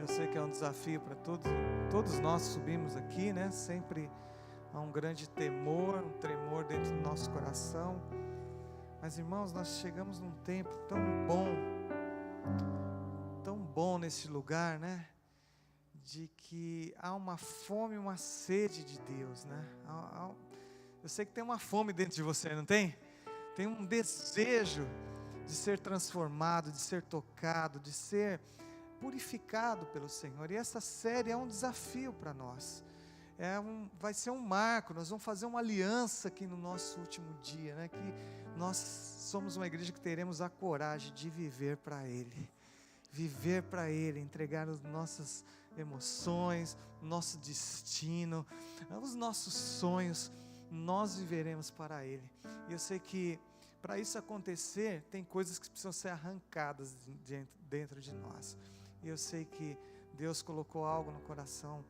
Eu sei que é um desafio para todos nós subimos aqui, né? Sempre há um grande temor, um tremor dentro do nosso coração. Mas, irmãos, nós chegamos num tempo tão bom nesse lugar, né? De que há uma fome, uma sede de Deus, né? Eu sei que tem uma fome dentro de você, não tem? Tem um desejo de ser transformado, de ser tocado, de ser purificado pelo Senhor. E essa série é um desafio para nós. Vai ser um marco. Nós vamos fazer uma aliança aqui no nosso último dia, né? Que nós somos uma igreja que teremos a coragem de viver para Ele. Viver para Ele, entregar as nossas emoções, nosso destino, os nossos sonhos, nós viveremos para Ele. E eu sei que para isso acontecer, tem coisas que precisam ser arrancadas dentro de nós. E eu sei que Deus colocou algo no coração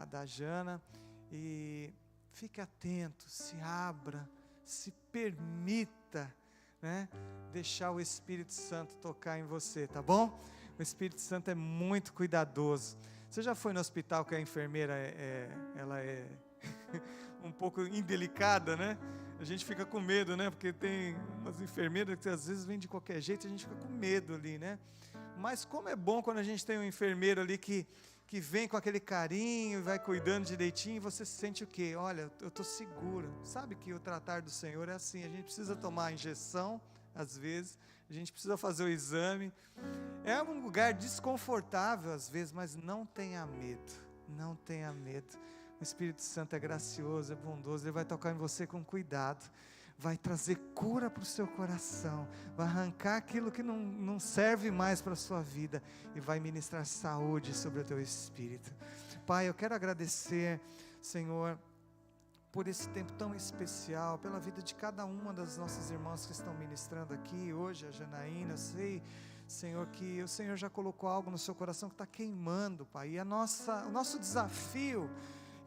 da Jana, e fique atento, se abra, se permita, né, deixar o Espírito Santo tocar em você, tá bom? O Espírito Santo é muito cuidadoso. Você já foi no hospital que a enfermeira ela é um pouco indelicada, né? A gente fica com medo, né? Porque tem umas enfermeiras que às vezes vêm de qualquer jeito, a gente fica com medo ali, né? Mas como é bom quando a gente tem um enfermeiro ali que vem com aquele carinho e vai cuidando direitinho, e você se sente o quê? Olha, eu estou seguro. Sabe que o tratar do Senhor é assim, a gente precisa tomar a injeção, às vezes, a gente precisa fazer o exame. É um lugar desconfortável às vezes, mas não tenha medo, não tenha medo. O Espírito Santo é gracioso, é bondoso, Ele vai tocar em você com cuidado, vai trazer cura para o seu coração, vai arrancar aquilo que não serve mais para a sua vida, e vai ministrar saúde sobre o teu espírito. Pai, eu quero agradecer, Senhor, por esse tempo tão especial, pela vida de cada uma das nossas irmãs que estão ministrando aqui hoje, a Janaína. Eu sei, Senhor, que o Senhor já colocou algo no seu coração que está queimando, Pai, e o nosso desafio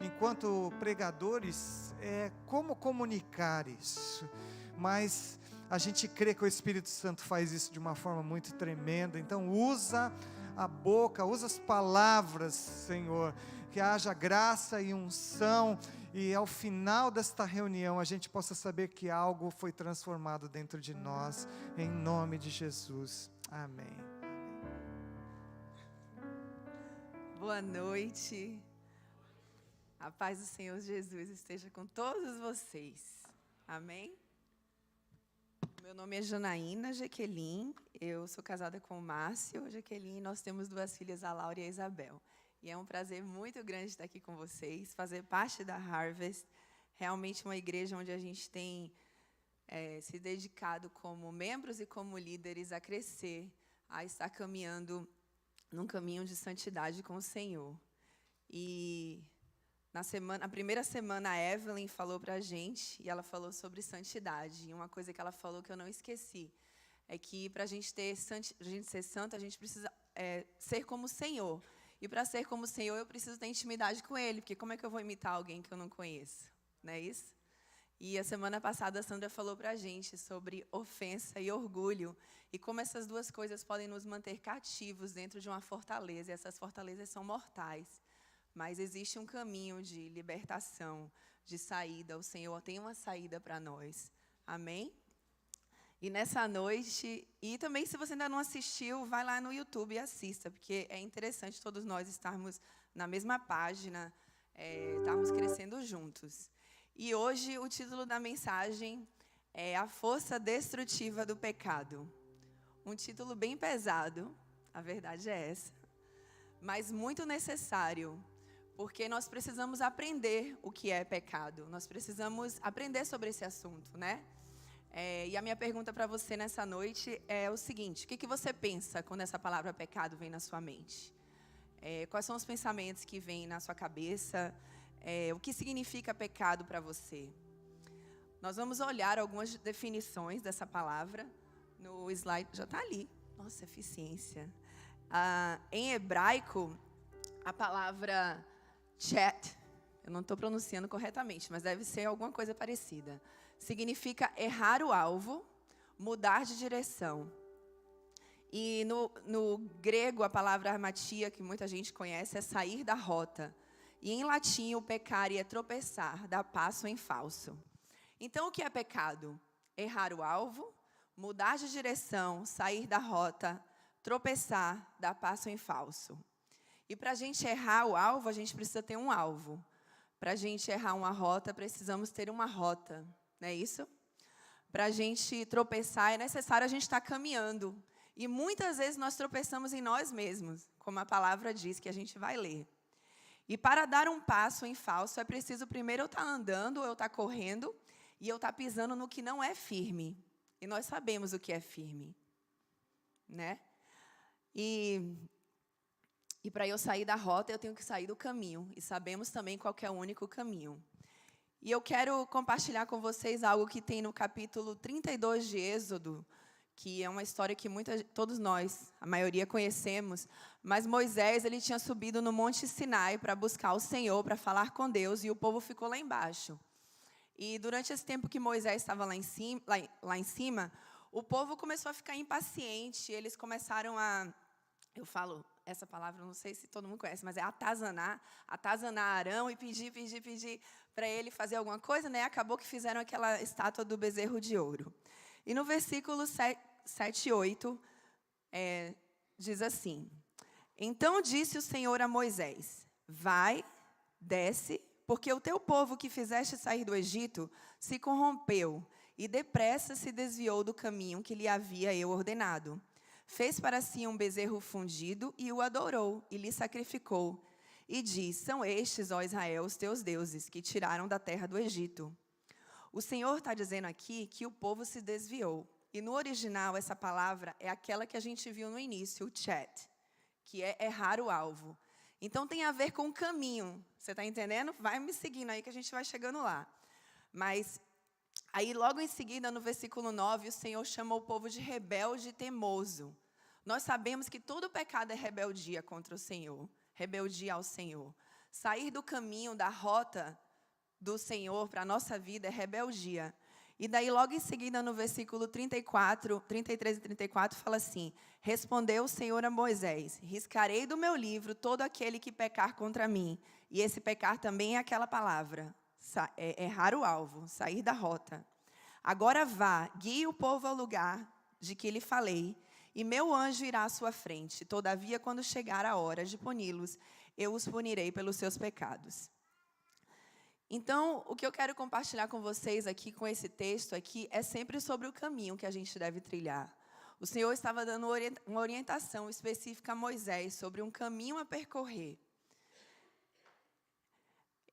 enquanto pregadores é como comunicar isso, mas a gente crê que o Espírito Santo faz isso de uma forma muito tremenda. Então usa a boca, usa as palavras, Senhor, que haja graça e unção, e ao final desta reunião a gente possa saber que algo foi transformado dentro de nós, em nome de Jesus, amém. Boa noite. A paz do Senhor Jesus esteja com todos vocês. Amém? Meu nome é Janaína Jaqueline, eu sou casada com o Márcio Jaqueline, nós temos 2 filhas, a Laura e a Isabel. E é um prazer muito grande estar aqui com vocês, fazer parte da Harvest, realmente uma igreja onde a gente tem se dedicado como membros e como líderes a crescer, a estar caminhando num caminho de santidade com o Senhor. E na primeira semana, a Evelyn falou para a gente, e ela falou sobre santidade. E uma coisa que ela falou que eu não esqueci, é que para a gente ser santo, a gente precisa ser como o Senhor. E para ser como o Senhor, eu preciso ter intimidade com Ele, porque como é que eu vou imitar alguém que eu não conheço? Não é isso? E a semana passada, a Sandra falou para a gente sobre ofensa e orgulho, e como essas duas coisas podem nos manter cativos dentro de uma fortaleza, e essas fortalezas são mortais. Mas existe um caminho de libertação, de saída. O Senhor tem uma saída para nós. Amém? E nessa noite, e também se você ainda não assistiu, vai lá no YouTube e assista, porque é interessante todos nós estarmos na mesma página, estarmos crescendo juntos. E hoje o título da mensagem é A Força Destrutiva do Pecado. Um título bem pesado, a verdade é essa, mas muito necessário. Porque nós precisamos aprender o que é pecado. Nós precisamos aprender sobre esse assunto, né? E a minha pergunta para você nessa noite é o seguinte: o que você pensa quando essa palavra pecado vem na sua mente? Quais são os pensamentos que vêm na sua cabeça? O que significa pecado para você? Nós vamos olhar algumas definições dessa palavra. No slide, já está ali. Nossa, eficiência. Em hebraico, a palavra chat, eu não estou pronunciando corretamente, mas deve ser alguma coisa parecida. Significa errar o alvo, mudar de direção. E no grego, a palavra armatia, que muita gente conhece, é sair da rota. E em latim, o pecare é tropeçar, dar passo em falso. Então, o que é pecado? Errar o alvo, mudar de direção, sair da rota, tropeçar, dar passo em falso. E para a gente errar o alvo, a gente precisa ter um alvo. Para a gente errar uma rota, precisamos ter uma rota. Não é isso? Para a gente tropeçar, é necessário a gente estar caminhando. E muitas vezes nós tropeçamos em nós mesmos, como a palavra diz, que a gente vai ler. E para dar um passo em falso, é preciso primeiro eu estar andando, eu estar correndo, e eu estar pisando no que não é firme. E nós sabemos o que é firme, né? E para eu sair da rota, eu tenho que sair do caminho. E sabemos também qual que é o único caminho. E eu quero compartilhar com vocês algo que tem no capítulo 32 de Êxodo, que é uma história que todos nós, a maioria, conhecemos. Mas Moisés, ele tinha subido no Monte Sinai para buscar o Senhor, para falar com Deus, e o povo ficou lá embaixo. E durante esse tempo que Moisés estava lá em cima, o povo começou a ficar impaciente. Eles começaram a, eu falo essa palavra, não sei se todo mundo conhece, mas é atazanar Arão e pedir para ele fazer alguma coisa, né? Acabou que fizeram aquela estátua do bezerro de ouro. E no versículo 7 e 8, diz assim: Então disse o Senhor a Moisés: Vai, desce, porque o teu povo que fizeste sair do Egito se corrompeu e depressa se desviou do caminho que lhe havia eu ordenado. Fez para si um bezerro fundido e o adorou e lhe sacrificou. E diz: São estes, ó Israel, os teus deuses, que tiraram da terra do Egito. O Senhor está dizendo aqui que o povo se desviou. E no original, essa palavra é aquela que a gente viu no início, o chat, que é errar o alvo. Então, tem a ver com o caminho. Você está entendendo? Vai me seguindo aí que a gente vai chegando lá. Mas, aí logo em seguida, no versículo 9, o Senhor chama o povo de rebelde e teimoso. Nós sabemos que todo pecado é rebeldia contra o Senhor. Rebeldia ao Senhor. Sair do caminho, da rota do Senhor para a nossa vida é rebeldia. E daí, logo em seguida, no versículo 33 e 34, fala assim: Respondeu o Senhor a Moisés: Riscarei do meu livro todo aquele que pecar contra mim. E esse pecar também é aquela palavra, errar o alvo, sair da rota. Agora vá, guie o povo ao lugar de que lhe falei, e meu anjo irá à sua frente. Todavia, quando chegar a hora de puni-los, eu os punirei pelos seus pecados. Então, o que eu quero compartilhar com vocês aqui, com esse texto aqui, é sempre sobre o caminho que a gente deve trilhar. O Senhor estava dando uma orientação específica a Moisés sobre um caminho a percorrer.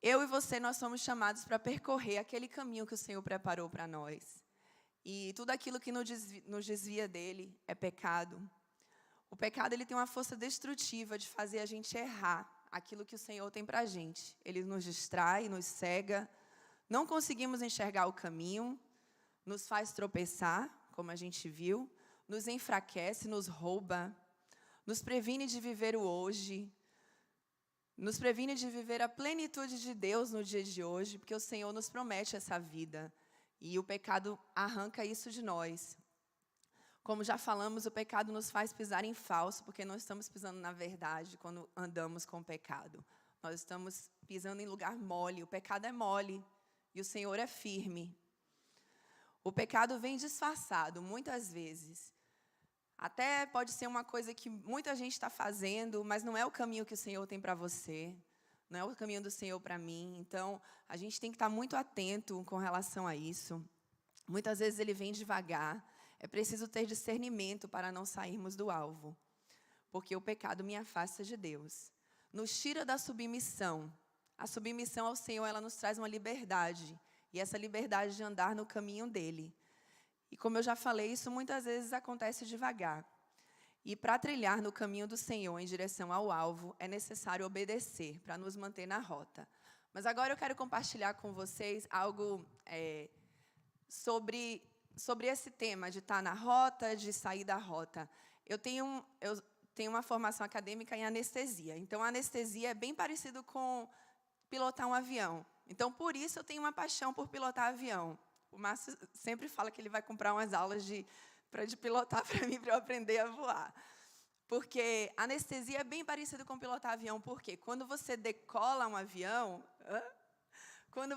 Eu e você, nós somos chamados para percorrer aquele caminho que o Senhor preparou para nós. E tudo aquilo que nos desvia dele é pecado. O pecado, ele tem uma força destrutiva de fazer a gente errar aquilo que o Senhor tem para a gente. Ele nos distrai, nos cega, não conseguimos enxergar o caminho, nos faz tropeçar, como a gente viu, nos enfraquece, nos rouba, nos previne de viver o hoje, nos previne de viver a plenitude de Deus no dia de hoje, porque o Senhor nos promete essa vida, e o pecado arranca isso de nós. Como já falamos, o pecado nos faz pisar em falso, porque não estamos pisando na verdade quando andamos com o pecado. Nós estamos pisando em lugar mole. O pecado é mole e o Senhor é firme. O pecado vem disfarçado, muitas vezes. Até pode ser uma coisa que muita gente está fazendo, mas não é o caminho que o Senhor tem para você. Não é o caminho do Senhor para mim. Então, a gente tem que estar muito atento com relação a isso. Muitas vezes ele vem devagar. É preciso ter discernimento para não sairmos do alvo, porque o pecado me afasta de Deus. Nos tira da submissão. A submissão ao Senhor, ela nos traz uma liberdade, e essa liberdade de andar no caminho dele. E como eu já falei, isso muitas vezes acontece devagar. E para trilhar no caminho do Senhor em direção ao alvo, é necessário obedecer para nos manter na rota. Mas agora eu quero compartilhar com vocês algo sobre esse tema de estar na rota, de sair da rota. Eu tenho uma formação acadêmica em anestesia. Então, a anestesia é bem parecido com pilotar um avião. Então, por isso, eu tenho uma paixão por pilotar avião. O Márcio sempre fala que ele vai comprar umas aulas de de pilotar para mim, para eu aprender a voar. Porque anestesia é bem parecido com pilotar avião. Por quê? Quando você decola um avião, quando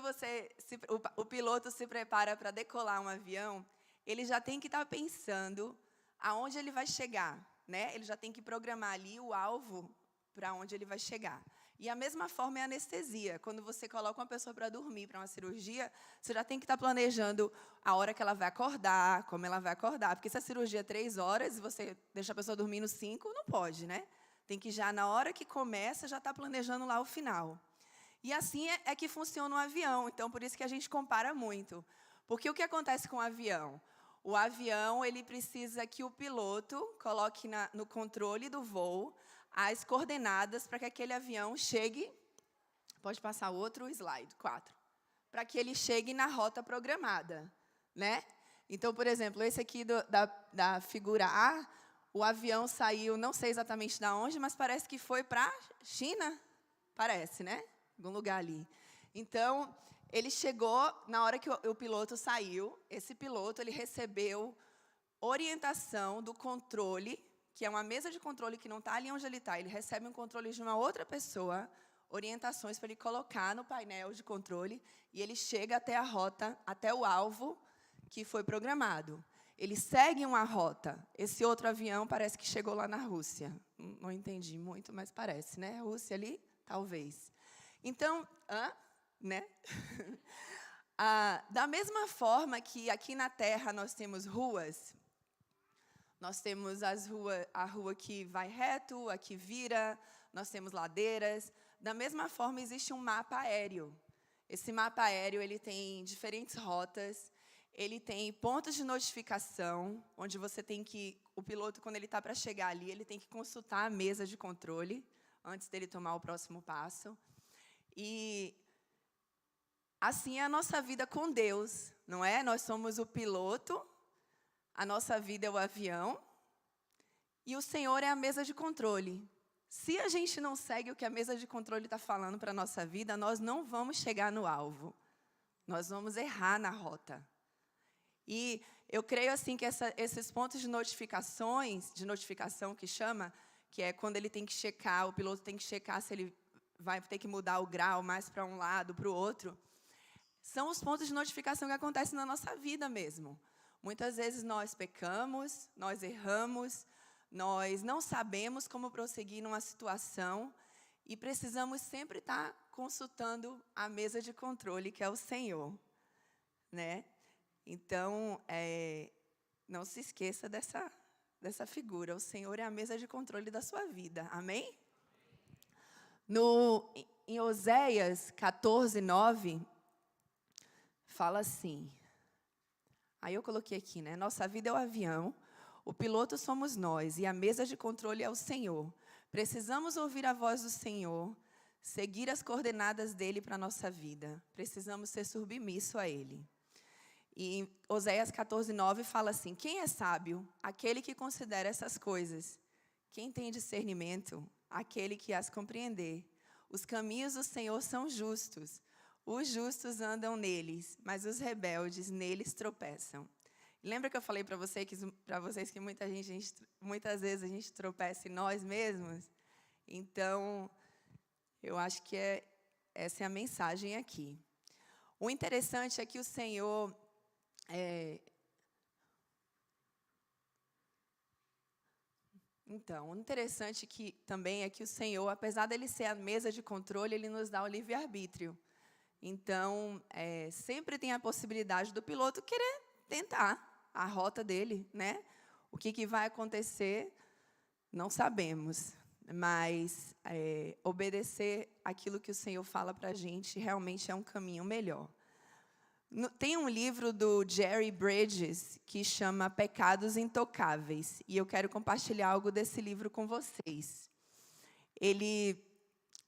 o piloto se prepara para decolar um avião, ele já tem que estar pensando aonde ele vai chegar, né? Ele já tem que programar ali o alvo para onde ele vai chegar. E a mesma forma é a anestesia. Quando você coloca uma pessoa para dormir para uma cirurgia, você já tem que estar planejando a hora que ela vai acordar, como ela vai acordar. Porque se a cirurgia é 3 horas e você deixa a pessoa dormindo 5, não pode, né? Tem que já, na hora que começa, já estar planejando lá o final. E assim é que funciona um avião. Então, por isso que a gente compara muito. Porque o que acontece com o avião? O avião, ele precisa que o piloto coloque no controle do voo as coordenadas para que aquele avião chegue, pode passar outro slide, 4, para que ele chegue na rota programada, né? Então, por exemplo, esse aqui da figura A, o avião saiu, não sei exatamente de onde, mas parece que foi para a China, parece, né? Algum lugar ali. Então, ele chegou, na hora que o piloto saiu, esse piloto ele recebeu orientação do controle, que é uma mesa de controle que não está ali onde ele está. Ele recebe um controle de uma outra pessoa, orientações para ele colocar no painel de controle, e ele chega até a rota, até o alvo que foi programado. Ele segue uma rota. Esse outro avião parece que chegou lá na Rússia. Não entendi muito, mas parece, né? Rússia ali, talvez. Então, né? Da mesma forma que aqui na Terra nós temos ruas, nós temos a rua que vai reto, a que vira, nós temos ladeiras. Da mesma forma, existe um mapa aéreo. Esse mapa aéreo ele tem diferentes rotas, ele tem pontos de notificação, onde você tem que, o piloto, quando ele está para chegar ali, ele tem que consultar a mesa de controle, antes dele tomar o próximo passo. E assim é a nossa vida com Deus, não é? Nós somos o piloto, a nossa vida é o avião, e o Senhor é a mesa de controle. Se a gente não segue o que a mesa de controle está falando para a nossa vida, nós não vamos chegar no alvo. Nós vamos errar na rota. E eu creio assim que esses pontos de notificação que chama, que é quando ele tem que checar, o piloto tem que checar se ele vai ter que mudar o grau mais para um lado, para o outro, são os pontos de notificação que acontecem na nossa vida mesmo. Muitas vezes nós pecamos, nós erramos, nós não sabemos como prosseguir numa situação e precisamos sempre estar consultando a mesa de controle, que é o Senhor, né? Então, não se esqueça dessa figura. O Senhor é a mesa de controle da sua vida. Amém? Em Oséias 14:9, fala assim. Aí eu coloquei aqui, né? Nossa vida é o avião, o piloto somos nós e a mesa de controle é o Senhor. Precisamos ouvir a voz do Senhor, seguir as coordenadas dele para a nossa vida. Precisamos ser submissos a ele. E Oséias 14:9 fala assim: quem é sábio? Aquele que considera essas coisas. Quem tem discernimento? Aquele que as compreender. Os caminhos do Senhor são justos. Os justos andam neles, mas os rebeldes neles tropeçam. Lembra que eu falei para vocês que muitas vezes a gente tropeça em nós mesmos? Então, eu acho que essa é a mensagem aqui. O interessante é que o Senhor... Então, o interessante também é que o Senhor, apesar dele ser a mesa de controle, ele nos dá o livre-arbítrio. Então, sempre tem a possibilidade do piloto querer tentar a rota dele, né? O que vai acontecer, não sabemos. Mas obedecer aquilo que o Senhor fala para a gente realmente é um caminho melhor. Tem um livro do Jerry Bridges que chama Pecados Intocáveis. E eu quero compartilhar algo desse livro com vocês.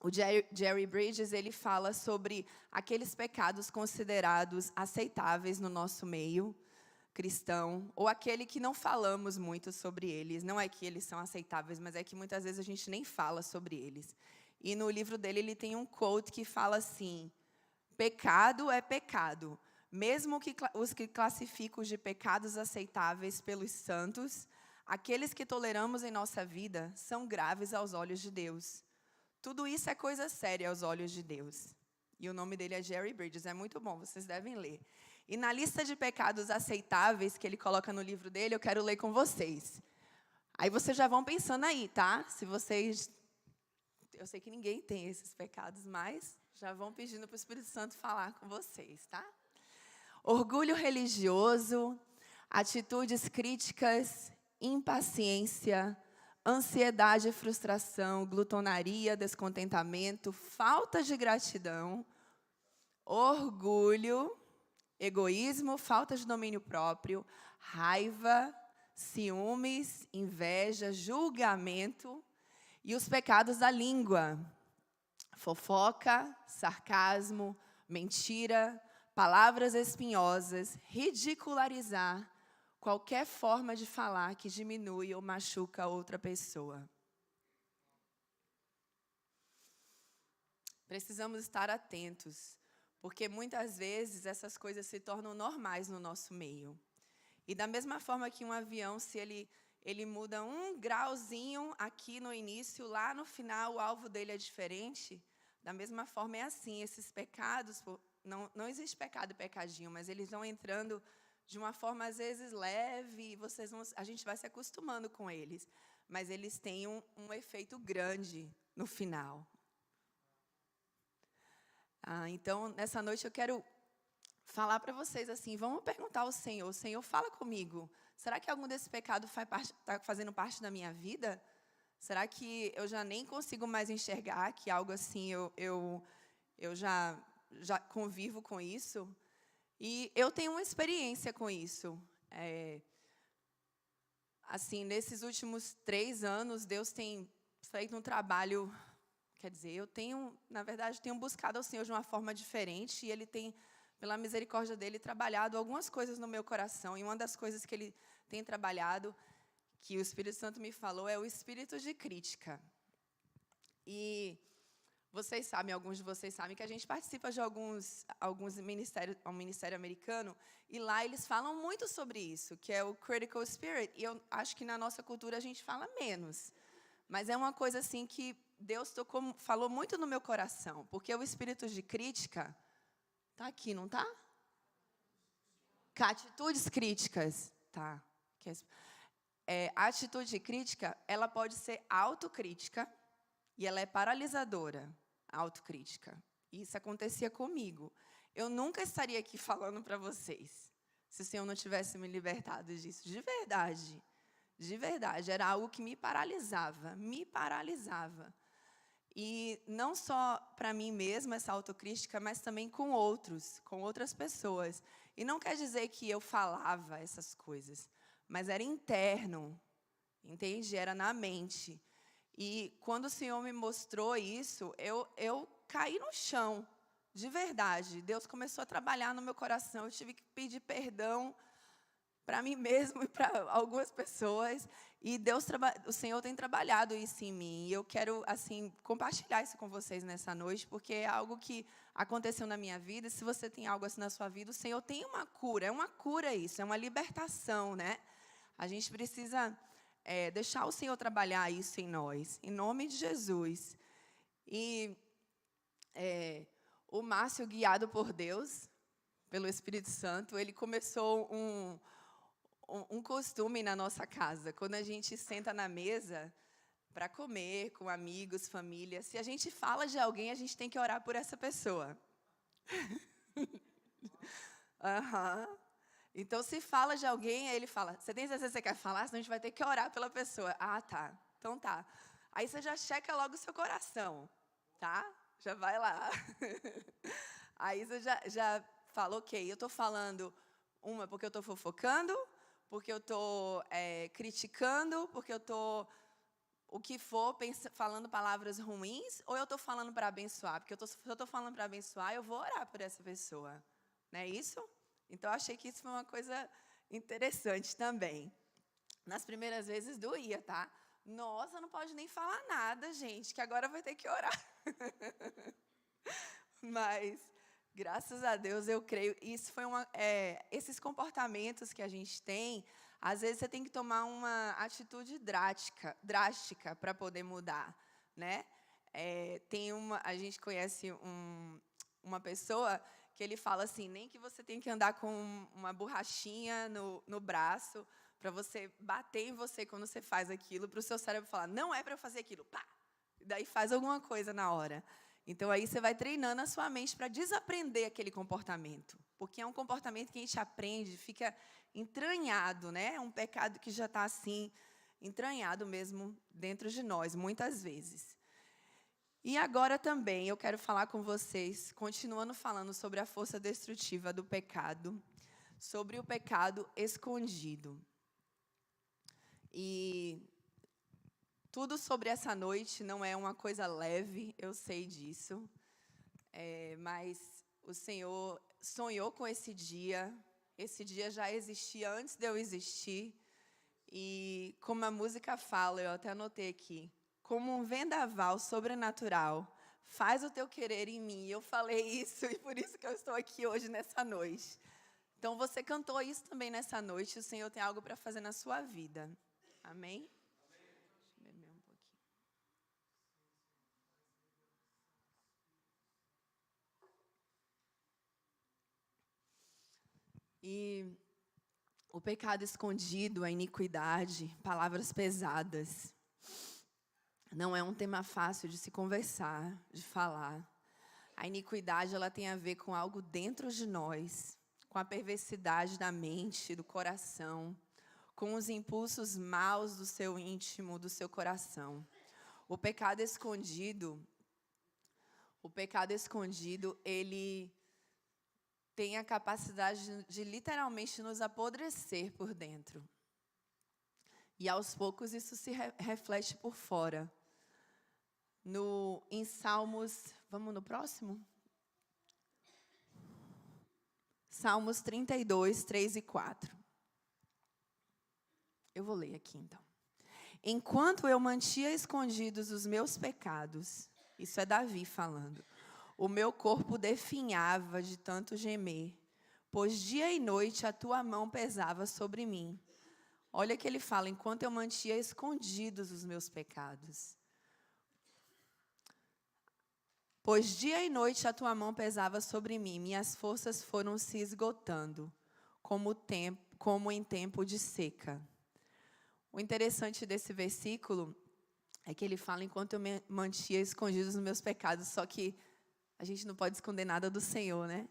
O Jerry Bridges, ele fala sobre aqueles pecados considerados aceitáveis no nosso meio cristão, ou aquele que não falamos muito sobre eles. Não é que eles são aceitáveis, mas é que muitas vezes a gente nem fala sobre eles. E no livro dele, ele tem um quote que fala assim: pecado é pecado, mesmo que os que classifico de pecados aceitáveis pelos santos, aqueles que toleramos em nossa vida são graves aos olhos de Deus. Tudo isso é coisa séria aos olhos de Deus. E o nome dele é Jerry Bridges, é muito bom, vocês devem ler. E na lista de pecados aceitáveis que ele coloca no livro dele, eu quero ler com vocês. Aí vocês já vão pensando aí, tá? Se vocês... Eu sei que ninguém tem esses pecados, mas já vão pedindo para o Espírito Santo falar com vocês, tá? Orgulho religioso, atitudes críticas, impaciência, ansiedade e frustração, glutonaria, descontentamento, falta de gratidão, orgulho, egoísmo, falta de domínio próprio, raiva, ciúmes, inveja, julgamento e os pecados da língua, fofoca, sarcasmo, mentira, palavras espinhosas, ridicularizar, qualquer forma de falar que diminui ou machuca outra pessoa. Precisamos estar atentos, porque muitas vezes essas coisas se tornam normais no nosso meio. E da mesma forma que um avião, se ele muda um grauzinho aqui no início, lá no final o alvo dele é diferente, da mesma forma é assim, esses pecados, não existe pecado e pecadinho, mas eles vão entrando de uma forma, às vezes, leve, a gente vai se acostumando com eles. Mas eles têm um efeito grande no final. Então, nessa noite, eu quero falar para vocês assim, vamos perguntar ao Senhor, Senhor, fala comigo. Será que algum desse pecado está fazendo parte da minha vida? Será que eu já nem consigo mais enxergar que algo assim, eu já convivo com isso? E eu tenho uma experiência com isso. Assim, nesses últimos 3 anos, Deus tem feito um trabalho... Quer dizer, na verdade, tenho buscado ao Senhor de uma forma diferente. E Ele tem, pela misericórdia dEle, trabalhado algumas coisas no meu coração. E uma das coisas que Ele tem trabalhado, que o Espírito Santo me falou, é o espírito de crítica. E... vocês sabem, alguns de vocês sabem, que a gente participa de alguns ministérios, um ministério americano, e lá eles falam muito sobre isso, que é o critical spirit, e eu acho que na nossa cultura a gente fala menos. Mas é uma coisa assim que Deus falou muito no meu coração, porque o espírito de crítica está aqui, não está? Atitudes críticas, tá? A atitude crítica, ela pode ser autocrítica, e ela é paralisadora, a autocrítica. Isso acontecia comigo. Eu nunca estaria aqui falando para vocês, se o Senhor não tivesse me libertado disso. De verdade. De verdade. Era algo que me paralisava. Me paralisava. E não só para mim mesma, essa autocrítica, mas também com outros, com outras pessoas. E não quer dizer que eu falava essas coisas, mas era interno. Entende? Era na mente. E quando o Senhor me mostrou isso, eu caí no chão, de verdade. Deus começou a trabalhar no meu coração. Eu tive que pedir perdão para mim mesmo e para algumas pessoas. E o Senhor tem trabalhado isso em mim. E eu quero assim compartilhar isso com vocês nessa noite, porque é algo que aconteceu na minha vida. Se você tem algo assim na sua vida, o Senhor tem uma cura. É uma cura isso, é uma libertação, né? A gente precisa... deixar o Senhor trabalhar isso em nós, em nome de Jesus. E o Márcio, guiado por Deus, pelo Espírito Santo, ele começou um costume na nossa casa. Quando a gente senta na mesa para comer com amigos, família, se a gente fala de alguém, a gente tem que orar por essa pessoa. Então, se fala de alguém, aí ele fala, você tem certeza que você quer falar? Senão a gente vai ter que orar pela pessoa. Ah, tá. Então tá. Aí você já checa logo o seu coração, tá? Já vai lá. Aí você já fala, ok, eu estou falando uma porque eu estou fofocando, porque eu estou criticando, porque eu estou, o que for, falando palavras ruins, ou eu estou falando para abençoar? Porque se eu estou falando para abençoar, eu vou orar por essa pessoa. Não é isso? Então, eu achei que isso foi uma coisa interessante também. Nas primeiras vezes doía, tá? Nossa, não pode nem falar nada, gente, que agora vai ter que orar. Mas Graças a Deus, eu creio. Isso foi esses comportamentos que a gente tem, às vezes você tem que tomar uma atitude drástica para poder mudar, né? A gente conhece uma pessoa que ele fala assim, nem que você tem que andar com uma borrachinha no braço para você bater em você quando você faz aquilo, para o seu cérebro falar, não é para eu fazer aquilo, pá! E daí faz alguma coisa na hora. Então, aí você vai treinando a sua mente para desaprender aquele comportamento. Porque é um comportamento que a gente aprende, fica entranhado, né? É um pecado que já está assim, entranhado mesmo dentro de nós, muitas vezes. E agora também eu quero falar com vocês, continuando falando sobre a força destrutiva do pecado, sobre o pecado escondido. E tudo sobre essa noite não é uma coisa leve, eu sei disso. Mas o Senhor sonhou com esse dia já existia antes de eu existir. E como a música fala, eu até anotei aqui, como um vendaval sobrenatural, faz o teu querer em mim. Eu falei isso e por isso que eu estou aqui hoje nessa noite. Então você cantou isso também nessa noite, o Senhor tem algo para fazer na sua vida. Amém? E o pecado escondido, a iniquidade, palavras pesadas, não é um tema fácil de se conversar, de falar. A iniquidade, ela tem a ver com algo dentro de nós, com a perversidade da mente, do coração, com os impulsos maus do seu íntimo, do seu coração. O pecado escondido, ele tem a capacidade de literalmente nos apodrecer por dentro. E aos poucos isso se reflete por fora. Em Salmos, vamos no próximo? Salmos 32, 3 e 4. Eu vou ler aqui então. Enquanto eu mantinha escondidos os meus pecados, isso é Davi falando, o meu corpo definhava de tanto gemer, pois dia e noite a tua mão pesava sobre mim. Olha que ele fala, enquanto eu mantinha escondidos os meus pecados. Pois dia e noite a tua mão pesava sobre mim, minhas forças foram se esgotando, como em tempo de seca. O interessante desse versículo é que ele fala, enquanto eu mantinha escondidos os meus pecados, só que a gente não pode esconder nada do Senhor, né?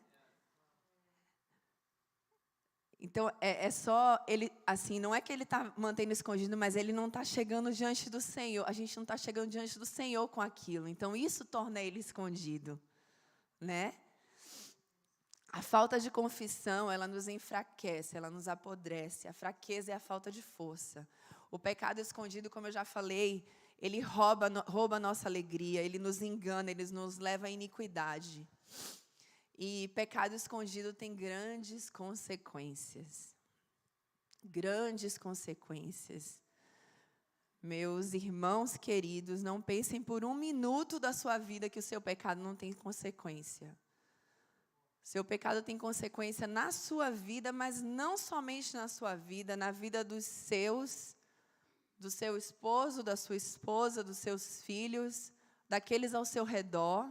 Então, é só, ele, assim, não é que ele está mantendo escondido, mas ele não está chegando diante do Senhor. A gente não está chegando diante do Senhor com aquilo. Então, isso torna ele escondido, né? A falta de confissão, ela nos enfraquece, ela nos apodrece. A fraqueza é a falta de força. O pecado escondido, como eu já falei, ele rouba a nossa alegria, ele nos engana, ele nos leva à iniquidade. E pecado escondido tem grandes consequências. Grandes consequências. Meus irmãos queridos, não pensem por um minuto da sua vida que o seu pecado não tem consequência. Seu pecado tem consequência na sua vida, mas não somente na sua vida, na vida do seu esposo, da sua esposa, dos seus filhos, daqueles ao seu redor.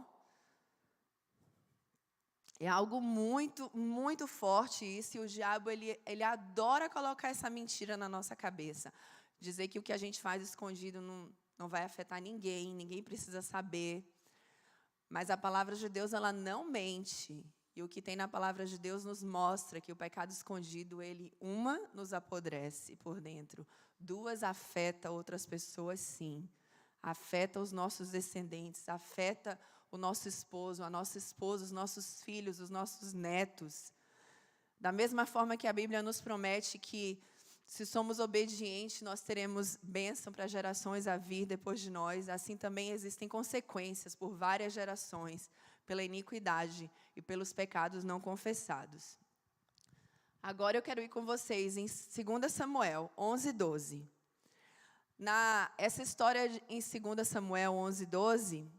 É algo muito, muito forte isso, e o diabo, ele adora colocar essa mentira na nossa cabeça. Dizer que o que a gente faz escondido não vai afetar ninguém precisa saber. Mas a palavra de Deus, ela não mente. E o que tem na palavra de Deus nos mostra que o pecado escondido, ele, nos apodrece por dentro. 2, afeta outras pessoas, sim. Afeta os nossos descendentes, afeta o nosso esposo, a nossa esposa, os nossos filhos, os nossos netos. Da mesma forma que a Bíblia nos promete que, se somos obedientes, nós teremos bênção para gerações a vir depois de nós, assim também existem consequências por várias gerações, pela iniquidade e pelos pecados não confessados. Agora eu quero ir com vocês em 2 Samuel 11, 12. Essa história em 2 Samuel 11, 12...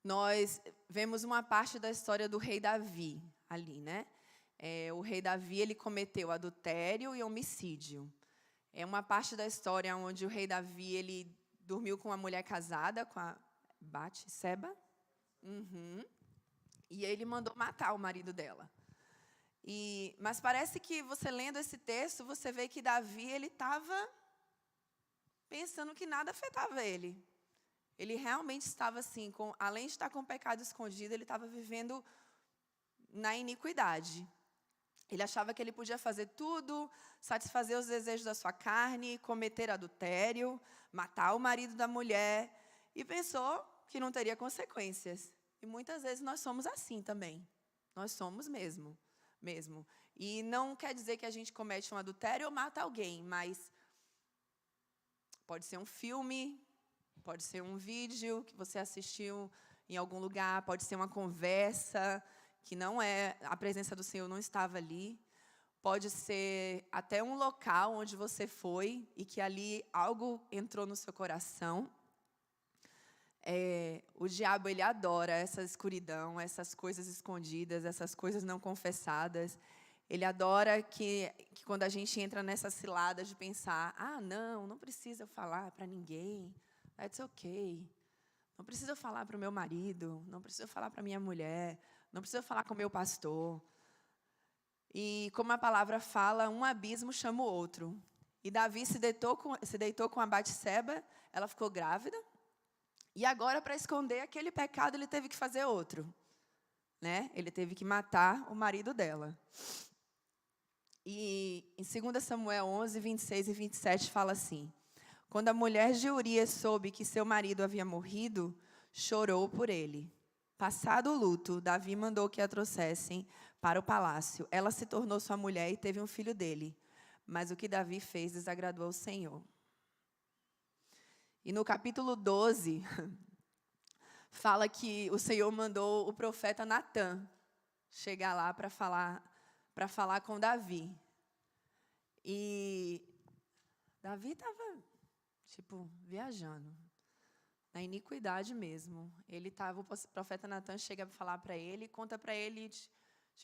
nós vemos uma parte da história do rei Davi ali, né? O rei Davi, ele cometeu adultério e homicídio. É uma parte da história onde o rei Davi, ele dormiu com uma mulher casada, com a Batseba. E ele mandou matar o marido dela. Mas parece que você lendo esse texto, você vê que Davi, ele estava pensando que nada afetava ele. Ele realmente estava assim, além de estar com o pecado escondido, ele estava vivendo na iniquidade. Ele achava que ele podia fazer tudo, satisfazer os desejos da sua carne, cometer adultério, matar o marido da mulher, e pensou que não teria consequências. E muitas vezes nós somos assim também. Nós somos mesmo. E não quer dizer que a gente comete um adultério ou mata alguém, mas pode ser um filme, pode ser um vídeo que você assistiu em algum lugar, pode ser uma conversa que não é, a presença do Senhor não estava ali. Pode ser até um local onde você foi e que ali algo entrou no seu coração. O diabo, ele adora essa escuridão, essas coisas escondidas, essas coisas não confessadas. Ele adora que quando a gente entra nessa cilada de pensar, não precisa eu falar para ninguém, that's okay. Não precisa eu falar para o meu marido, não precisa eu falar para a minha mulher, não precisa eu falar com o meu pastor. E como a palavra fala, um abismo chama o outro. E Davi se deitou com a Batseba, ela ficou grávida. E agora, para esconder aquele pecado, ele teve que fazer outro. Né? Ele teve que matar o marido dela. E em 2 Samuel 11, 26 e 27 fala assim: quando a mulher de Urias soube que seu marido havia morrido, chorou por ele. Passado o luto, Davi mandou que a trouxessem para o palácio. Ela se tornou sua mulher e teve um filho dele. Mas o que Davi fez desagradou ao Senhor. E no capítulo 12, fala que o Senhor mandou o profeta Natã chegar lá para falar com Davi. E Davi estava, viajando. Na iniquidade mesmo. O profeta Natã chega para falar para ele, conta para ele,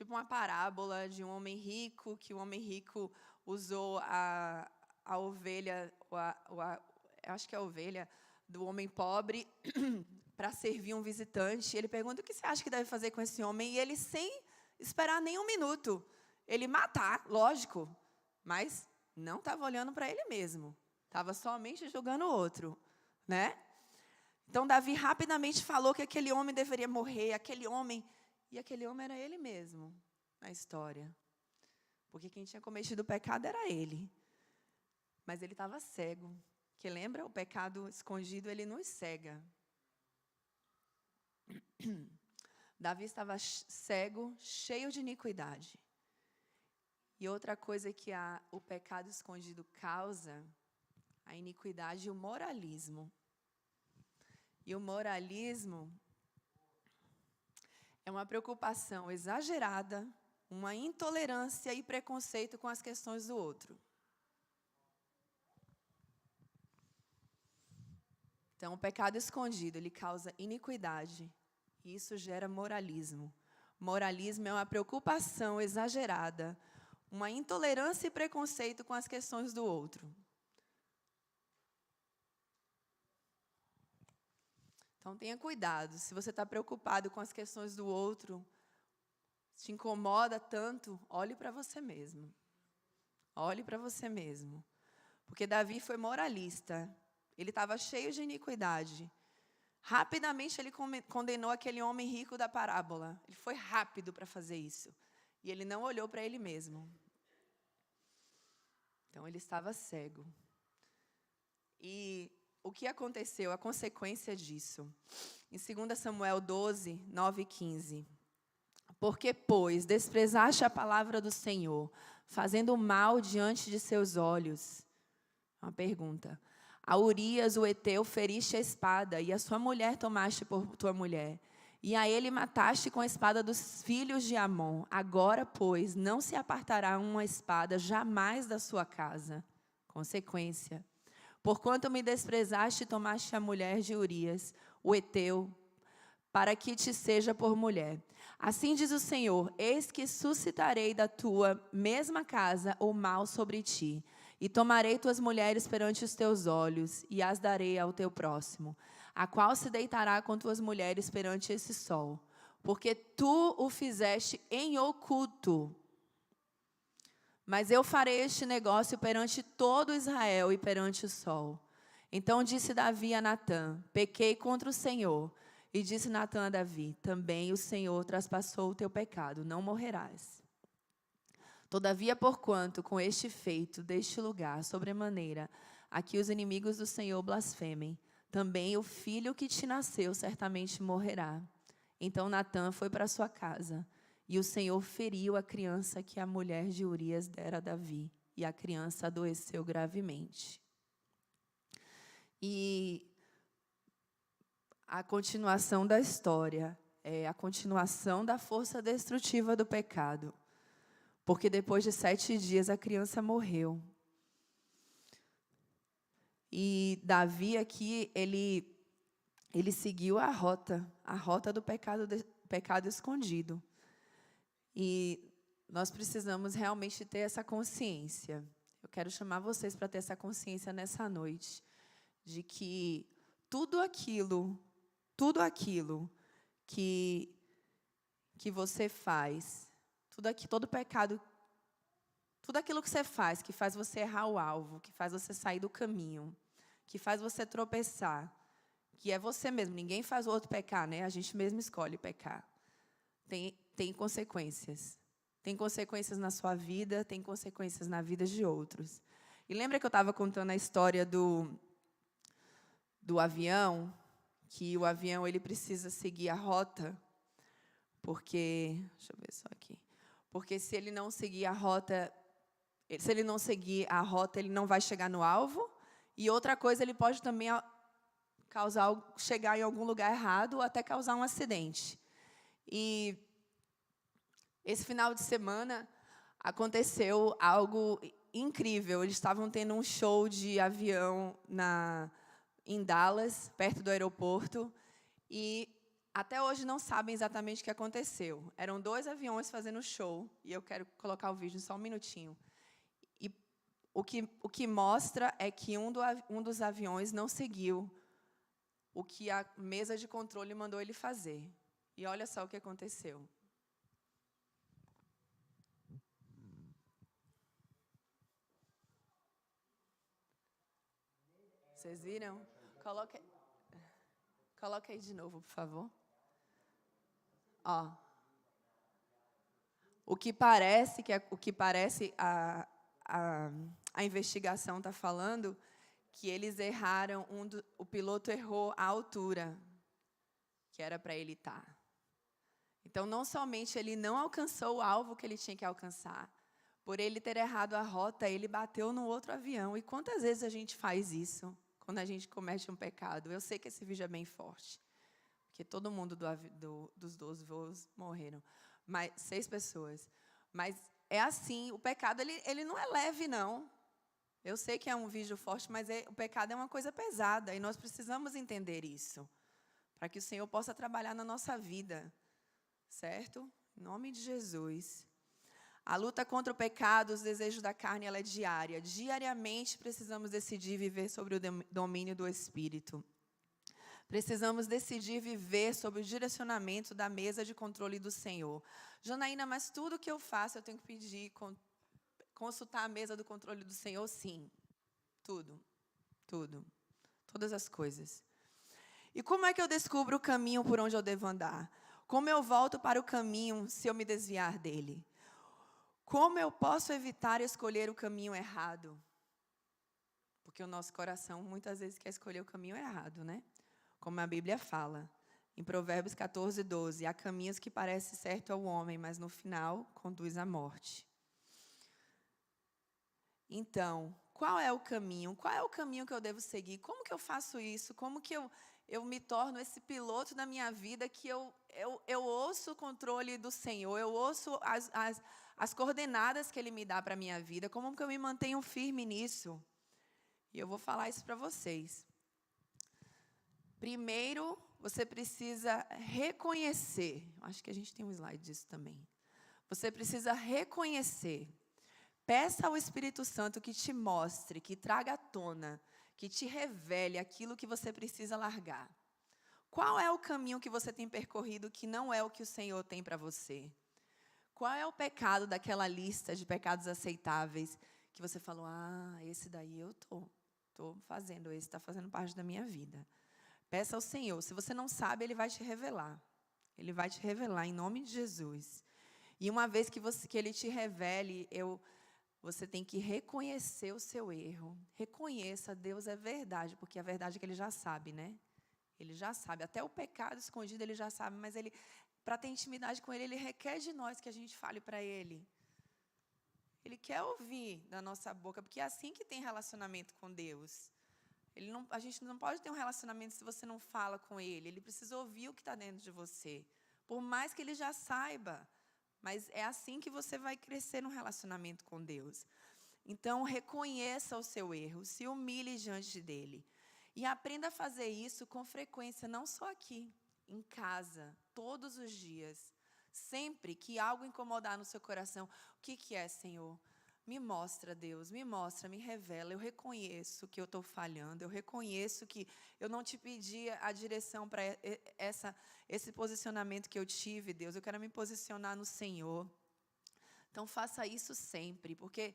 uma parábola de um homem rico, que o homem rico usou a ovelha, acho que é a ovelha do homem pobre, para servir um visitante. Ele pergunta: o que você acha que deve fazer com esse homem? E ele, sem esperar nem um minuto, ele matar, lógico, mas não estava olhando para ele mesmo. Estava somente julgando o outro, né? Então, Davi rapidamente falou que aquele homem deveria morrer, e aquele homem era ele mesmo, na história. Porque quem tinha cometido o pecado era ele. Mas ele estava cego. Que lembra, o pecado escondido, ele nos cega. Davi estava cego, cheio de iniquidade. E outra coisa que o pecado escondido causa, a iniquidade e o moralismo. E o moralismo é uma preocupação exagerada, uma intolerância e preconceito com as questões do outro. Então, o pecado escondido, ele causa iniquidade, e isso gera moralismo. Moralismo é uma preocupação exagerada, uma intolerância e preconceito com as questões do outro. Então, tenha cuidado. Se você está preocupado com as questões do outro, te incomoda tanto, olhe para você mesmo. Olhe para você mesmo. Porque Davi foi moralista. Ele estava cheio de iniquidade. Rapidamente, ele condenou aquele homem rico da parábola. Ele foi rápido para fazer isso. E ele não olhou para ele mesmo. Então, ele estava cego. E o que aconteceu? A consequência disso. Em 2 Samuel 12, 9 e 15. Porque, pois, desprezaste a palavra do Senhor, fazendo mal diante de seus olhos. Uma pergunta. A Urias, o Eteu, feriste a espada, e a sua mulher tomaste por tua mulher. E a ele mataste com a espada dos filhos de Amon. Agora, pois, não se apartará uma espada jamais da sua casa. Consequência. Porquanto me desprezaste e tomaste a mulher de Urias, o Eteu, para que te seja por mulher. Assim diz o Senhor, eis que suscitarei da tua mesma casa o mal sobre ti, e tomarei tuas mulheres perante os teus olhos, e as darei ao teu próximo, a qual se deitará com tuas mulheres perante esse sol, porque tu o fizeste em oculto. Mas eu farei este negócio perante todo Israel e perante o sol. Então disse Davi a Natã, pequei contra o Senhor. E disse Natã a Davi, também o Senhor traspassou o teu pecado, não morrerás. Todavia, porquanto com este feito deste lugar, sobremaneira, aqui os inimigos do Senhor blasfemem, também o filho que te nasceu certamente morrerá. Então Natã foi para sua casa, e o Senhor feriu a criança que a mulher de Urias dera a Davi, e a criança adoeceu gravemente. E a continuação da história é a continuação da força destrutiva do pecado. Porque depois de 7 dias a criança morreu. E Davi aqui, ele seguiu a rota do pecado escondido. E nós precisamos realmente ter essa consciência. Eu quero chamar vocês para ter essa consciência nessa noite, de que tudo aquilo que você faz, todo pecado, tudo aquilo que você faz, que faz você errar o alvo, que faz você sair do caminho, que faz você tropeçar, que é você mesmo, ninguém faz o outro pecar, né? A gente mesmo escolhe pecar. Tem consequências. Tem consequências na sua vida, tem consequências na vida de outros. E lembra que eu estava contando a história do avião, que o avião ele precisa seguir a rota, porque, deixa eu ver só aqui, porque se ele não seguir a rota, ele não vai chegar no alvo, e outra coisa, ele pode também chegar em algum lugar errado, ou até causar um acidente. E esse final de semana aconteceu algo incrível. Eles estavam tendo um show de avião em Dallas, perto do aeroporto, e até hoje não sabem exatamente o que aconteceu. Eram 2 aviões fazendo show, e eu quero colocar o vídeo só um minutinho. E o que mostra é que um dos aviões não seguiu o que a mesa de controle mandou ele fazer. E olha só o que aconteceu. Vocês viram? Coloca aí de novo, por favor. Ó. O que parece a investigação está falando que eles erraram, o piloto errou a altura que era para ele estar. Então, não somente ele não alcançou o alvo que ele tinha que alcançar, por ele ter errado a rota, ele bateu no outro avião. E quantas vezes a gente faz isso quando a gente comete um pecado? Eu sei que esse vídeo é bem forte, porque todo mundo dos 12 voos morreram. 6 pessoas. Mas é assim, o pecado ele não é leve, não. Eu sei que é um vídeo forte, mas o pecado é uma coisa pesada, e nós precisamos entender isso, para que o Senhor possa trabalhar na nossa vida, certo? Em nome de Jesus. A luta contra o pecado, os desejos da carne, ela é diária. Diariamente precisamos decidir viver sobre o domínio do Espírito. Precisamos decidir viver sob o direcionamento da mesa de controle do Senhor. Janaína, mas tudo que eu faço eu tenho que pedir, consultar a mesa do controle do Senhor? Sim. Tudo. Todas as coisas. E como é que eu descubro o caminho por onde eu devo andar? Como eu volto para o caminho se eu me desviar dele? Como eu posso evitar escolher o caminho errado? Porque o nosso coração muitas vezes quer escolher o caminho errado, né? Como a Bíblia fala, em Provérbios 14, 12, há caminhos que parecem certo ao homem, mas no final conduz à morte. Então, qual é o caminho? Qual é o caminho que eu devo seguir? Como que eu faço isso? Como que eu me torno esse piloto da minha vida que eu ouço o controle do Senhor, eu ouço as coordenadas que Ele me dá para a minha vida, como que eu me mantenho firme nisso? E eu vou falar isso para vocês. Primeiro, você precisa reconhecer. Acho que a gente tem um slide disso também. Você precisa reconhecer. Peça ao Espírito Santo que te mostre, que traga à tona, que te revele aquilo que você precisa largar. Qual é o caminho que você tem percorrido que não é o que o Senhor tem para você? Qual é o pecado daquela lista de pecados aceitáveis que você falou, esse daí eu estou fazendo, esse está fazendo parte da minha vida. Peça ao Senhor. Se você não sabe, Ele vai te revelar. Ele vai te revelar em nome de Jesus. E uma vez que Ele te revele, você tem que reconhecer o seu erro. Reconheça, Deus é verdade, porque a verdade é que Ele já sabe, né? Ele já sabe. Até o pecado escondido Ele já sabe, mas para ter intimidade com Ele requer de nós que a gente fale para Ele. Ele quer ouvir da nossa boca, porque é assim que tem relacionamento com Deus. A gente não pode ter um relacionamento se você não fala com Ele. Ele precisa ouvir o que está dentro de você. Por mais que Ele já saiba. Mas é assim que você vai crescer no relacionamento com Deus. Então, reconheça o seu erro. Se humilhe diante dEle. E aprenda a fazer isso com frequência, não só aqui. Em casa, todos os dias. Sempre que algo incomodar no seu coração. O que é, Senhor? Me mostra, Deus, me mostra, me revela. Eu reconheço que eu estou falhando. Eu reconheço que eu não te pedi a direção para esse posicionamento que eu tive, Deus. Eu quero me posicionar no Senhor. Então, faça isso sempre, porque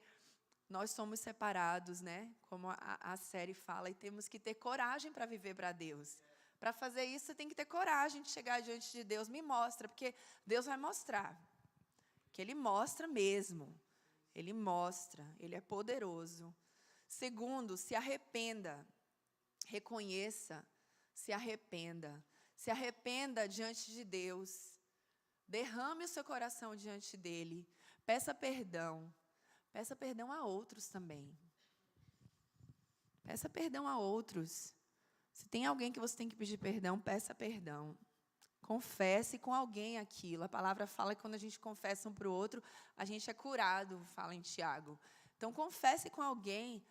nós somos separados, né? Como a série fala, e temos que ter coragem para viver para Deus. Para fazer isso, você tem que ter coragem de chegar diante de Deus. Me mostra, porque Deus vai mostrar. Que Ele mostra mesmo. Ele mostra, Ele é poderoso. Segundo, se arrependa. Reconheça, se arrependa. Se arrependa diante de Deus. Derrame o seu coração diante dEle. Peça perdão. Peça perdão a outros também. Peça perdão a outros. Se tem alguém que você tem que pedir perdão, peça perdão. Confesse com alguém aquilo. A palavra fala que quando a gente confessa um para o outro, a gente é curado, fala em Tiago. Então, confesse com alguém.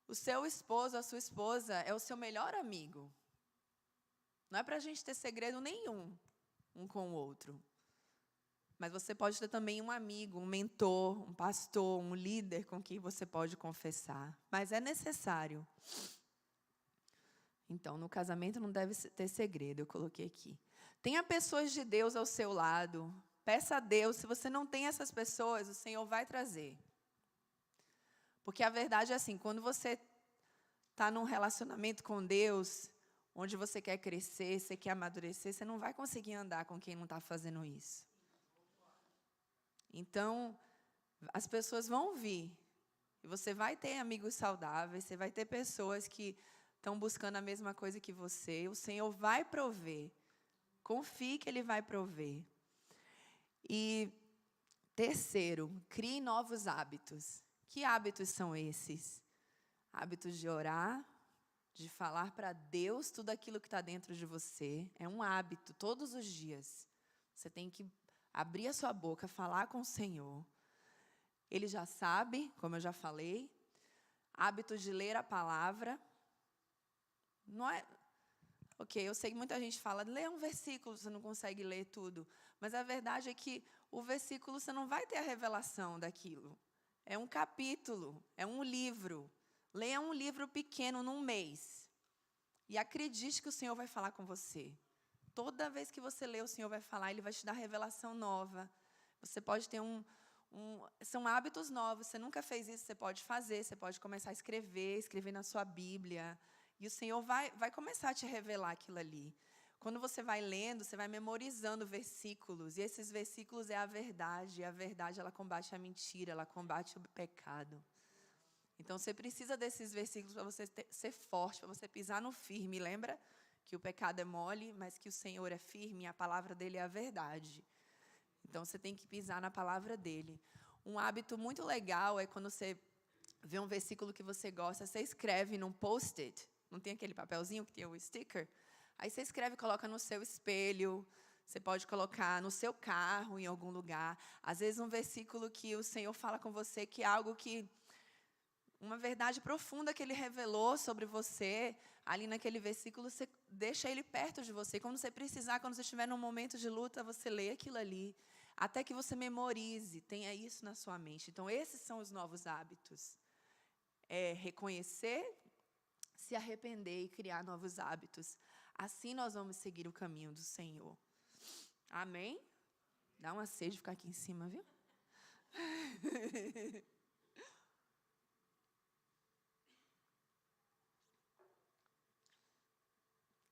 O seu esposo, a sua esposa, é o seu melhor amigo. Não é para a gente ter segredo nenhum, um com o outro. Mas você pode ter também um amigo, um mentor, um pastor, um líder com quem você pode confessar. Mas é necessário. Então, no casamento não deve ter segredo, eu coloquei aqui. Tenha pessoas de Deus ao seu lado. Peça a Deus, se você não tem essas pessoas, o Senhor vai trazer. Porque a verdade é assim, quando você está num relacionamento com Deus, onde você quer crescer, você quer amadurecer, você não vai conseguir andar com quem não está fazendo isso. Então, as pessoas vão vir. E você vai ter amigos saudáveis, você vai ter pessoas que estão buscando a mesma coisa que você. O Senhor vai prover. Confie que Ele vai prover. E terceiro, crie novos hábitos. Que hábitos são esses? Hábitos de orar, de falar para Deus tudo aquilo que está dentro de você. É um hábito, todos os dias. Você tem que abrir a sua boca, falar com o Senhor. Ele já sabe, como eu já falei. Hábito de ler a palavra. Não é... Ok, eu sei que muita gente fala, lê um versículo, você não consegue ler tudo. Mas a verdade é que o versículo, você não vai ter a revelação daquilo. É um capítulo, é um livro. Leia um livro pequeno num mês. E acredite que o Senhor vai falar com você. Toda vez que você lê, o Senhor vai falar, Ele vai te dar revelação nova. Você pode ter são hábitos novos, você nunca fez isso, você pode fazer, você pode começar a escrever na sua Bíblia. E o Senhor vai começar a te revelar aquilo ali. Quando você vai lendo, você vai memorizando versículos. E esses versículos é a verdade. E a verdade, ela combate a mentira, ela combate o pecado. Então, você precisa desses versículos para você ser forte, para você pisar no firme. Lembra que o pecado é mole, mas que o Senhor é firme e a palavra dEle é a verdade. Então, você tem que pisar na palavra dEle. Um hábito muito legal é quando você vê um versículo que você gosta, você escreve num post-it. Não tem aquele papelzinho que tem o sticker? Aí você escreve e coloca no seu espelho. Você pode colocar no seu carro, em algum lugar. Às vezes, um versículo que o Senhor fala com você, que é algo que... uma verdade profunda que Ele revelou sobre você. ali naquele versículo, você deixa ele perto de você. Quando você precisar, quando você estiver num momento de luta, você lê aquilo ali, até que você memorize, tenha isso na sua mente. Então, esses são os novos hábitos. É reconhecer, se arrepender e criar novos hábitos. Assim nós vamos seguir o caminho do Senhor. Amém? Dá uma sede ficar aqui em cima, viu?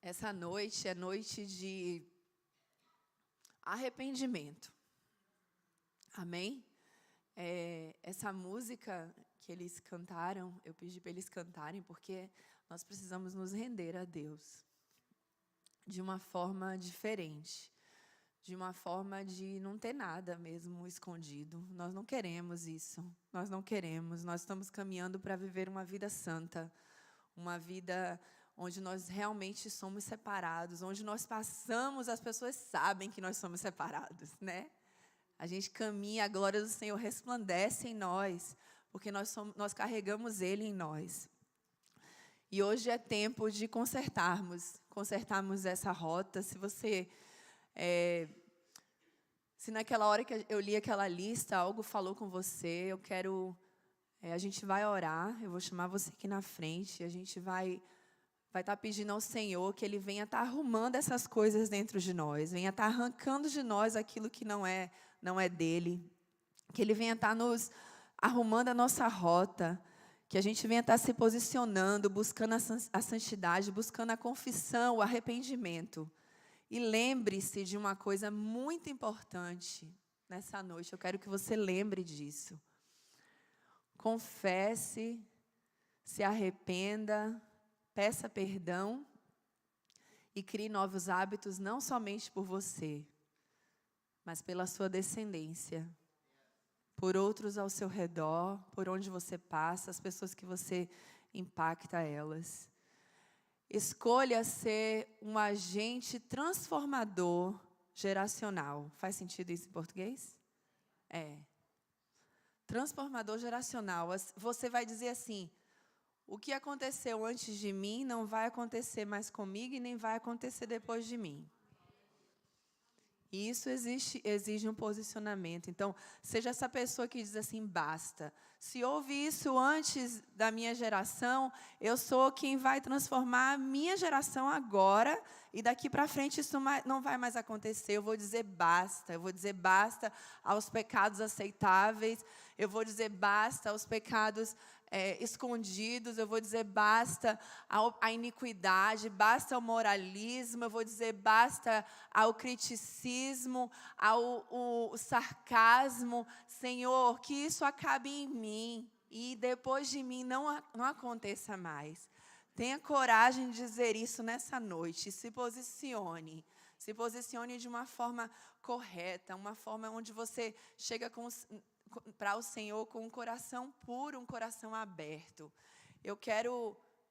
Essa noite é noite de arrependimento. Amém? Essa música que eles cantaram, eu pedi para eles cantarem, porque nós precisamos nos render a Deus de uma forma diferente, de uma forma de não ter nada mesmo escondido. Nós não queremos isso, nós não queremos. Nós estamos caminhando para viver uma vida santa, uma vida onde nós realmente somos separados, onde nós passamos, as pessoas sabem que nós somos separados, né? A gente caminha, a glória do Senhor resplandece em nós, porque nós carregamos Ele em nós. E hoje é tempo de consertarmos essa rota. Se naquela hora que eu li aquela lista, algo falou com você, a gente vai orar, eu vou chamar você aqui na frente, a gente vai estar pedindo ao Senhor que Ele venha estar arrumando essas coisas dentro de nós, venha estar arrancando de nós aquilo que não é dEle, que Ele venha estar nos arrumando a nossa rota, que a gente venha estar se posicionando, buscando a santidade, buscando a confissão, o arrependimento. E lembre-se de uma coisa muito importante nessa noite, eu quero que você lembre disso. Confesse, se arrependa, peça perdão e crie novos hábitos, não somente por você, mas pela sua descendência, por outros ao seu redor, por onde você passa, as pessoas que você impacta elas. Escolha ser um agente transformador geracional. Faz sentido isso em português? Transformador geracional. Você vai dizer assim: o que aconteceu antes de mim não vai acontecer mais comigo e nem vai acontecer depois de mim. E isso exige um posicionamento. Então, seja essa pessoa que diz assim, basta. Se houve isso antes da minha geração, eu sou quem vai transformar a minha geração agora, e daqui para frente isso não vai mais acontecer. Eu vou dizer basta. Eu vou dizer basta aos pecados aceitáveis. Eu vou dizer basta aos pecados escondidos, eu vou dizer basta à iniquidade, basta ao moralismo, eu vou dizer basta ao criticismo, ao sarcasmo. Senhor, que isso acabe em mim e depois de mim não aconteça mais. Tenha coragem de dizer isso nessa noite, se posicione de uma forma correta, uma forma onde você chega para o Senhor com um coração puro, um coração aberto. Eu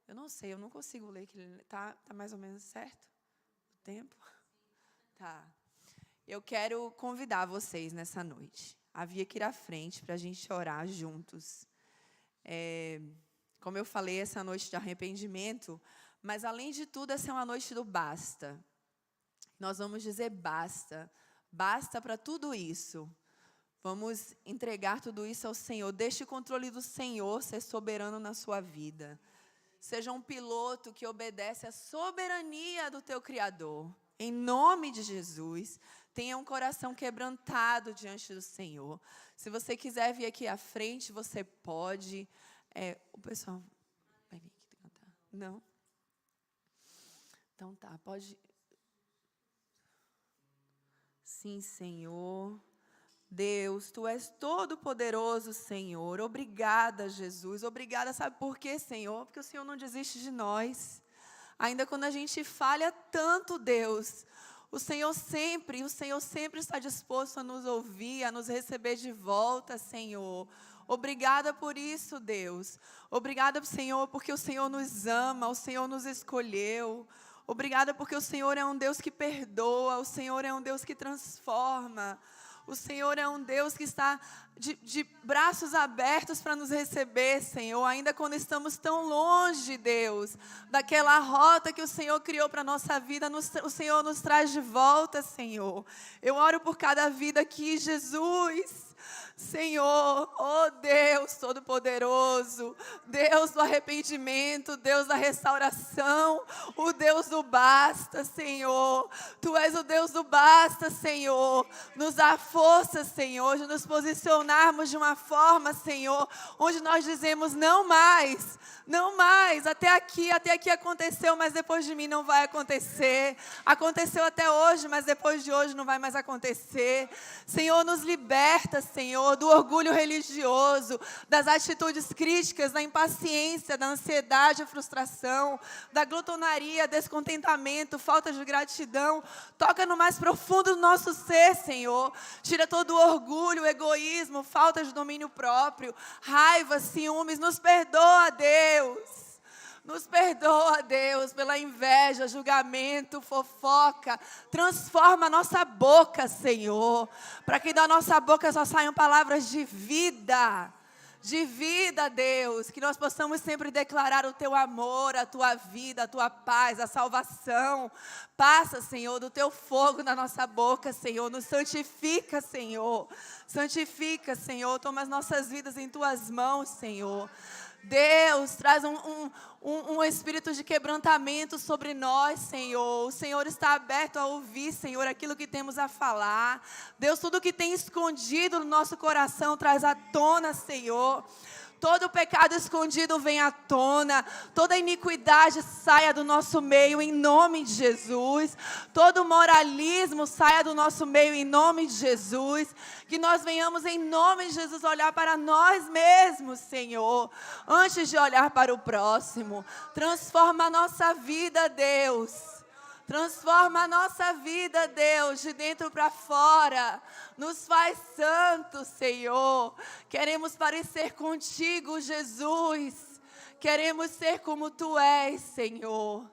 não sei, eu não consigo ler, que tá mais ou menos certo o tempo? Tá. Eu quero convidar vocês nessa noite a vir aqui à frente para a gente orar juntos. Como eu falei, essa é a noite de arrependimento, mas além de tudo, essa é uma noite do basta. Nós vamos dizer basta, basta para tudo isso. Vamos entregar tudo isso ao Senhor. Deixe o controle do Senhor ser soberano na sua vida. Seja um piloto que obedece à soberania do teu Criador. Em nome de Jesus, tenha um coração quebrantado diante do Senhor. Se você quiser vir aqui à frente, você pode. O pessoal vai vir aqui cantar? Não? Então tá, pode. Sim, Senhor. Deus, Tu és todo poderoso, Senhor. Obrigada, Jesus. Obrigada, sabe por quê, Senhor? Porque o Senhor não desiste de nós. Ainda quando a gente falha tanto, Deus, o Senhor sempre está disposto a nos ouvir, a nos receber de volta, Senhor. Obrigada por isso, Deus. Obrigada, Senhor, porque o Senhor nos ama, o Senhor nos escolheu. Obrigada porque o Senhor é um Deus que perdoa, o Senhor é um Deus que transforma. O Senhor é um Deus que está de braços abertos para nos receber, Senhor. Ainda quando estamos tão longe, Deus, daquela rota que o Senhor criou para a nossa vida, o Senhor nos traz de volta, Senhor. Eu oro por cada vida aqui, Jesus. Senhor, oh Deus Todo-Poderoso, Deus do arrependimento, Deus da restauração, o Deus do basta, Senhor. Tu és o Deus do basta, Senhor. Nos dá força, Senhor, de nos posicionarmos de uma forma, Senhor, onde nós dizemos não mais. Não mais, até aqui aconteceu, mas depois de mim não vai acontecer. Aconteceu até hoje, mas depois de hoje não vai mais acontecer. Senhor, nos liberta, Senhor, do orgulho religioso, das atitudes críticas, da impaciência, da ansiedade, frustração, da glutonaria, descontentamento, falta de gratidão. Toca no mais profundo do nosso ser, Senhor. Tira todo o orgulho, egoísmo, falta de domínio próprio, raiva, ciúmes. Nos perdoa, Deus. Nos perdoa, Deus, pela inveja, julgamento, fofoca. Transforma a nossa boca, Senhor, para que da nossa boca só saiam palavras de vida. De vida, Deus, que nós possamos sempre declarar o Teu amor, a Tua vida, a Tua paz, a salvação. Passa, Senhor, do Teu fogo na nossa boca, Senhor. Nos santifica, Senhor. Santifica, Senhor. Toma as nossas vidas em Tuas mãos, Senhor. Deus, traz um espírito de quebrantamento sobre nós, Senhor. O Senhor está aberto a ouvir, Senhor, aquilo que temos a falar. Deus, tudo que tem escondido no nosso coração, traz à tona, Senhor. Todo pecado escondido vem à tona. Toda iniquidade saia do nosso meio em nome de Jesus. Todo moralismo saia do nosso meio em nome de Jesus. Que nós venhamos em nome de Jesus olhar para nós mesmos, Senhor, antes de olhar para o próximo. Transforma a nossa vida, Deus. Transforma a nossa vida, Deus, de dentro para fora. Nos faz santos, Senhor. Queremos parecer contigo, Jesus. Queremos ser como Tu és, Senhor.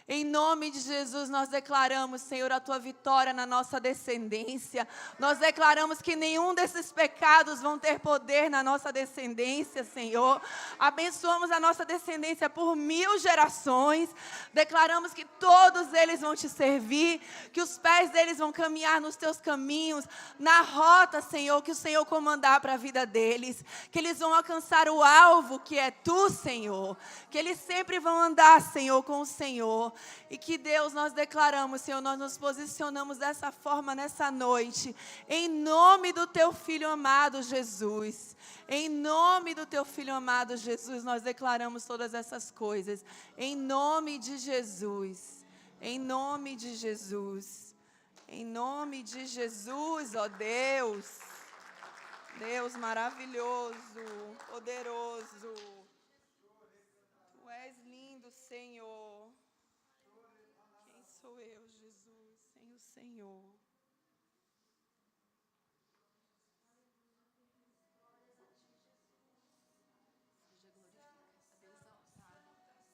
Em nome de Jesus, nós declaramos, Senhor, a Tua vitória na nossa descendência. Nós declaramos que nenhum desses pecados vão ter poder na nossa descendência, Senhor. Abençoamos a nossa descendência por 1000 gerações. Declaramos que todos eles vão Te servir, que os pés deles vão caminhar nos Teus caminhos, na rota, Senhor, que o Senhor comandar para a vida deles. Que eles vão alcançar o alvo que é Tu, Senhor. Que eles sempre vão andar, Senhor, com o Senhor. E que Deus, nós declaramos, Senhor, nós nos posicionamos dessa forma nessa noite, em nome do Teu Filho amado Jesus. Em nome do Teu Filho amado Jesus, nós declaramos todas essas coisas. Em nome de Jesus. Em nome de Jesus. Em nome de Jesus, ó Deus. Deus maravilhoso, poderoso. Tu és lindo, Senhor. Quem sou eu, Jesus, sem o Senhor?